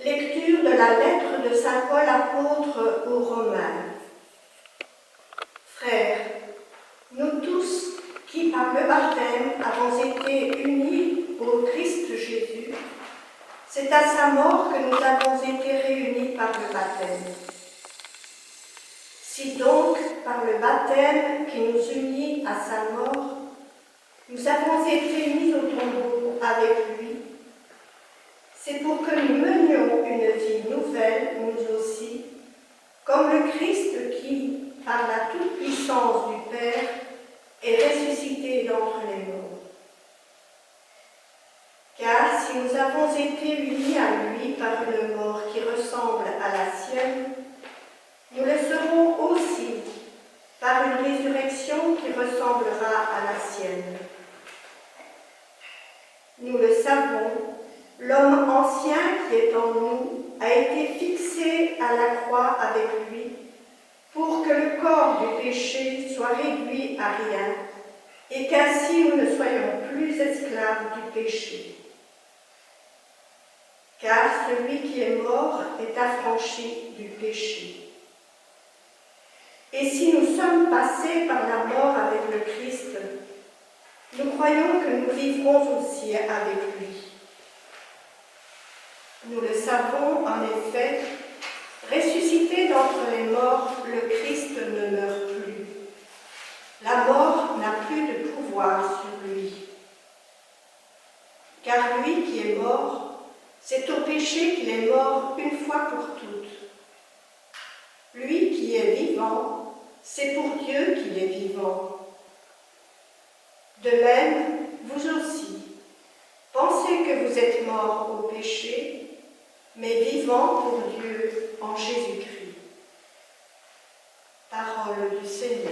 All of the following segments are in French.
Lecture de la lettre de saint Paul apôtre aux Romains. Frères, nous tous qui par le baptême avons été unis au Christ Jésus, c'est à sa mort que nous avons été réunis par le baptême. Si donc, par le baptême qui nous unit à sa mort, nous avons été mis au tombeau avec lui, c'est pour que nous menions une vie nouvelle, nous aussi, comme le Christ qui, par la toute-puissance du Père, est ressuscité d'entre les morts. Car si nous avons été unis à lui par une mort qui ressemble à la sienne, nous le serons aussi par une résurrection qui ressemblera à la sienne. Nous le savons, l'homme ancien qui est en nous a été fixé à la croix avec lui pour que le corps du péché soit réduit à rien et qu'ainsi nous ne soyons plus esclaves du péché. Car celui qui est mort est affranchi du péché. Et si nous sommes passés par la mort avec le Christ, nous croyons que nous vivrons aussi avec lui. Nous le savons, en effet, ressuscité d'entre les morts, le Christ ne meurt plus. La mort n'a plus de pouvoir sur lui. Car lui qui est mort, c'est au péché qu'il est mort une fois pour toutes. Lui qui est vivant, c'est pour Dieu qu'il est vivant. De même, vous aussi, pensez que vous êtes morts au péché, mais vivants pour Dieu en Jésus-Christ. Parole du Seigneur.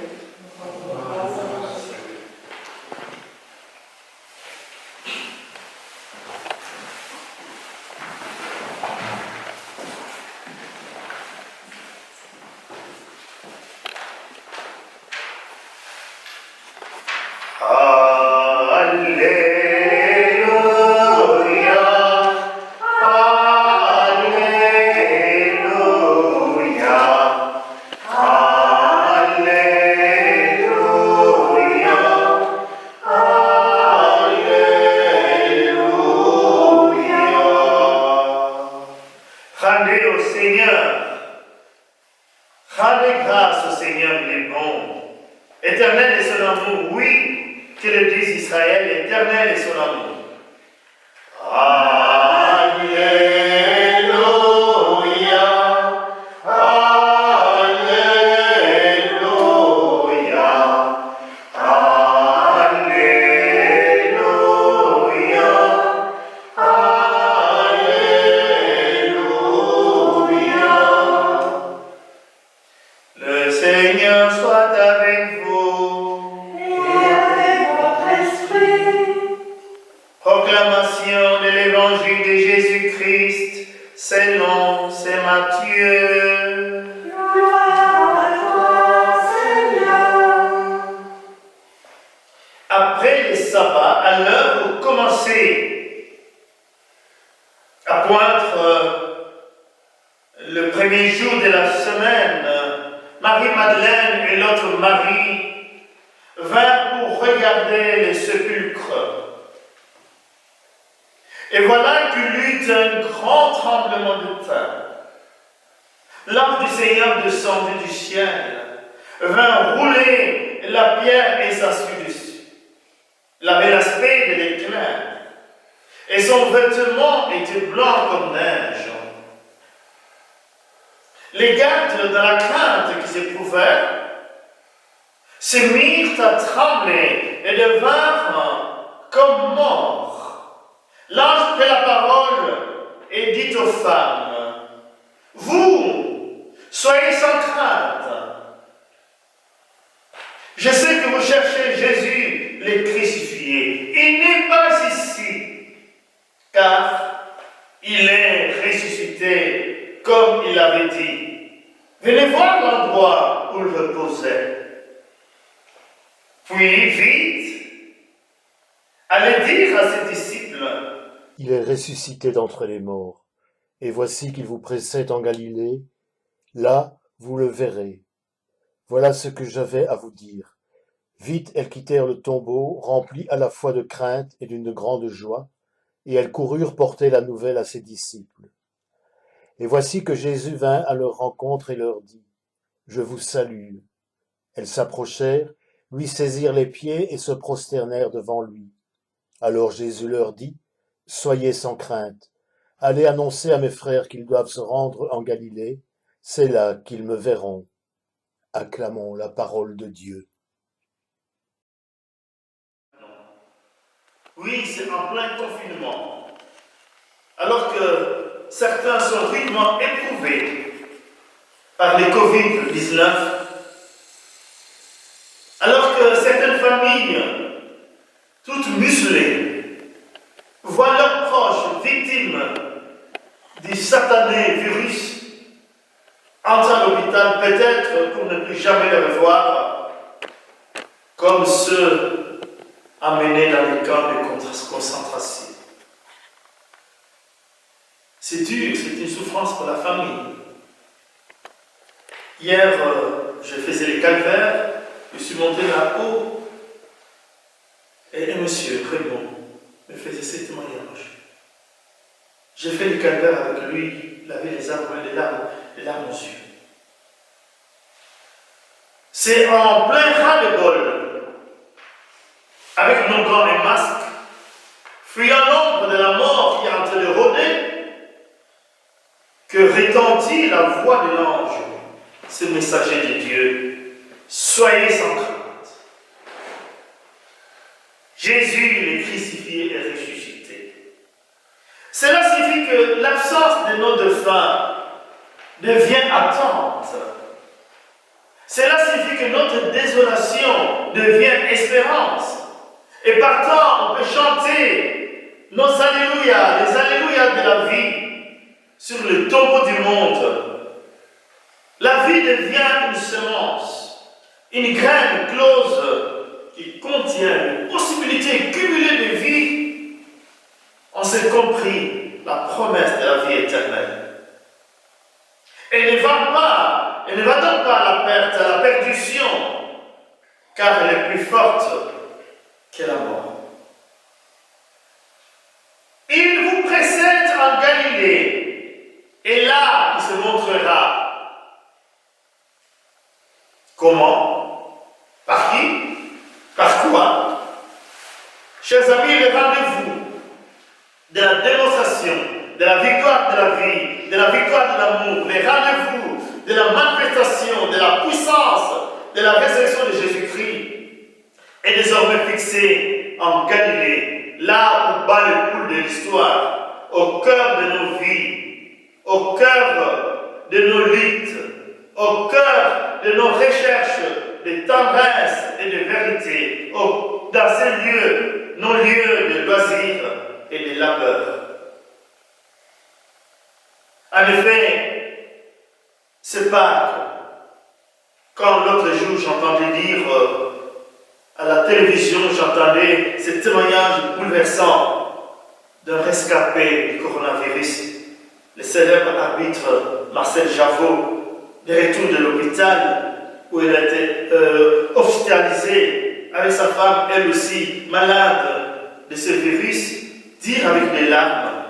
Rendez grâce au Seigneur, il est bon. Éternel est son amour, oui, que le dise Israël, éternel est son amour. Alléluia, Alléluia, Alléluia, Alléluia. Le Seigneur soit avec vous. Et avec votre esprit. Proclamation de l'Évangile de Jésus-Christ selon saint Matthieu. Gloire à toi, Seigneur. Après le sabbat, à l'heure où commençait à poindre le premier jour de la semaine, Marie-Madeleine et l'autre Marie vinrent pour regarder le sépulcre. Et voilà qu'il eut un grand tremblement de terre. L'ange du Seigneur descendit du ciel, vint rouler la pierre et s'assit dessus. Il avait l'aspect de l'éclair, et son vêtement était blanc comme neige. Les gardes, dans la crainte qu'ils éprouvèrent, se mirent à trembler et devinrent comme morts. L'ange prit la parole et dit aux femmes, « Vous, soyez sans crainte. Je sais que vous cherchez Jésus, le crucifié. Il n'est pas ici, car il est ressuscité comme il avait dit. Venez voir l'endroit où il reposait. » Puis, vite, allez dire à ses disciples, Il est ressuscité d'entre les morts, Et voici qu'il vous précède en Galilée. Là, vous le verrez. Voilà ce que j'avais à vous dire. » Vite elles quittèrent le tombeau, remplies à la fois de crainte et d'une grande joie, et elles coururent porter la nouvelle à ses disciples. Et voici que Jésus vint à leur rencontre et leur dit, « Je vous salue. » Elles s'approchèrent, lui saisirent les pieds et se prosternèrent devant lui. Alors Jésus leur dit, « Soyez sans crainte. Allez annoncer à mes frères qu'ils doivent se rendre en Galilée. C'est là qu'ils me verront. » Acclamons la parole de Dieu. Oui, c'est en plein confinement. Alors que certains sont rudement éprouvés par les Covid-19, alors que certaines familles, toutes muselées, voient leurs proches victimes du satané virus, entrent à l'hôpital peut-être pour ne plus jamais les revoir, comme ceux amenés dans les camps de concentration. C'est dur, c'est une souffrance pour la famille. Hier, je faisais les calvaires, je suis monté là-haut, et un monsieur très bon me faisait ce témoignage. J'ai fait le calvaire avec lui, il avait les larmes aux yeux. C'est en plein ras-le-bol, avec nos gants et masques, fuyant l'ombre de la mort qui est en train de rôder, que retentit la voix de l'ange, ce messager de Dieu. Soyez sans crainte. Jésus est crucifié et ressuscité. Cela signifie que l'absence de nos défunts devient attente. Cela signifie que notre désolation devient espérance. Et partant, on peut chanter nos alléluia, les alléluia de la vie sur le tombeau du monde. La vie devient une semence, une graine close qui contient une possibilité cumulée de vie. On s'est compris la promesse de la vie éternelle. Elle ne va donc pas à la perte, à la perdition, car elle est plus forte que la mort. Il vous précède en Galilée, et là, il se montrera. Comment? Par qui? Par quoi? Chers amis, le rendez-vous de la démonstration, de la victoire de la vie, de la victoire de l'amour, les rendez-vous de la manifestation, de la puissance, de la résurrection de Jésus-Christ est désormais fixé en Galilée, là où bat le pouls de l'histoire, au cœur de nos vies, au cœur de nos luttes, au cœur de nos recherches de tendresse et de vérité, dans ces lieux, nos lieux de loisirs et de labeur. En effet, c'est Pâques. Quand l'autre jour j'entendais dire à la télévision, j'entendais ce témoignage bouleversant d'un rescapé du coronavirus, le célèbre arbitre Marcel Javaud, de retour de l'hôpital où il a été hospitalisé avec sa femme, elle aussi malade de ce virus, dire avec des larmes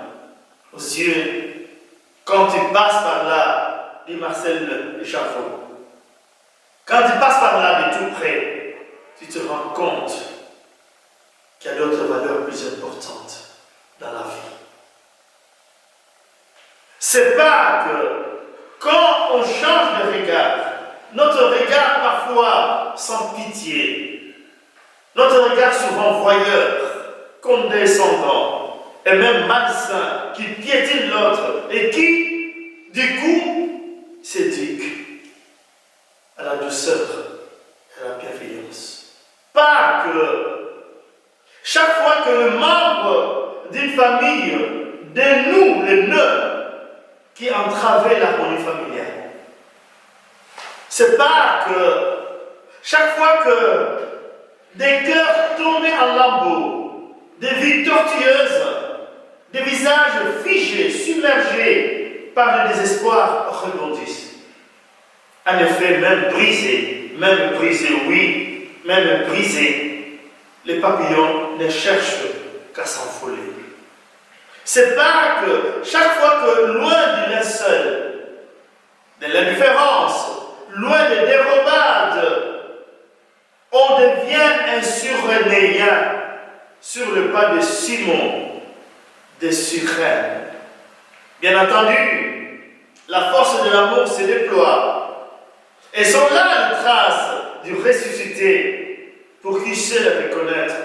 aux yeux, quand tu passes par là, dit Marcel Javaud, quand tu passes par là de tout près, tu te rends compte qu'il y a d'autres valeurs plus importantes dans la vie. C'est pas que quand on change de regard, notre regard parfois sans pitié, notre regard souvent voyeur, condescendant et même malsain, qui piétine l'autre et qui, du coup, s'éduque à la douceur et à la bienveillance. Pas que chaque fois que le membre d'une famille, de nous, les nœuds, qui entravait l'harmonie familiale. C'est pas que chaque fois que des cœurs tombaient en lambeaux, des vies tortueuses, des visages figés, submergés par le désespoir, rebondissent. En effet, même brisés, oui, même brisés, les papillons ne cherchent qu'à s'envoler. C'est pas que chaque fois que loin du linceul, de l'indifférence, loin des dérobades, on devient un Cyrénéen sur le pas de Simon de Cyrène. Bien entendu, la force de l'amour se déploie. Et sont là les traces du ressuscité pour qui sait le reconnaître.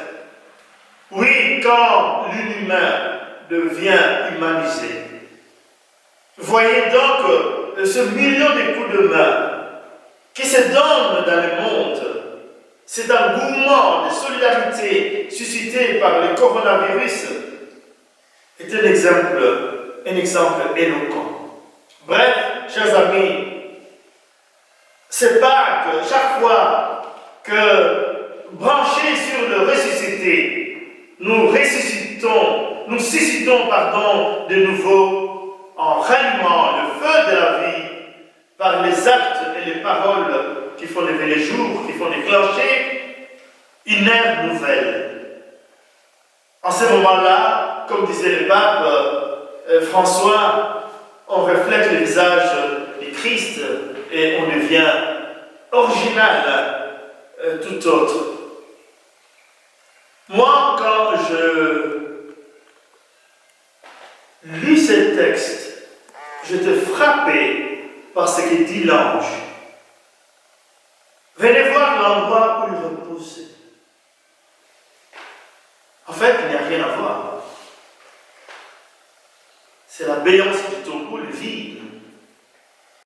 Oui, quand l'inhumain devient humanisé. Voyez donc ce million de coups de main qui se donnent dans le monde. Cet engouement de solidarité suscité par le coronavirus est un exemple éloquent. Bref, chers amis, c'est pas que chaque fois que branchés sur le ressuscité, nous suscitons de nouveau en rallumant le feu de la vie par les actes et les paroles qui font lever les jours, qui font déclencher une ère nouvelle. En ce moment-là, comme disait le pape François, on reflète le visage du Christ et on devient original, tout autre. Moi, quand je lis ce texte, j'étais frappé par ce que dit l'ange. Venez voir l'endroit où il repose. En fait, il n'y a rien à voir. C'est la béance du tombeau, le vide.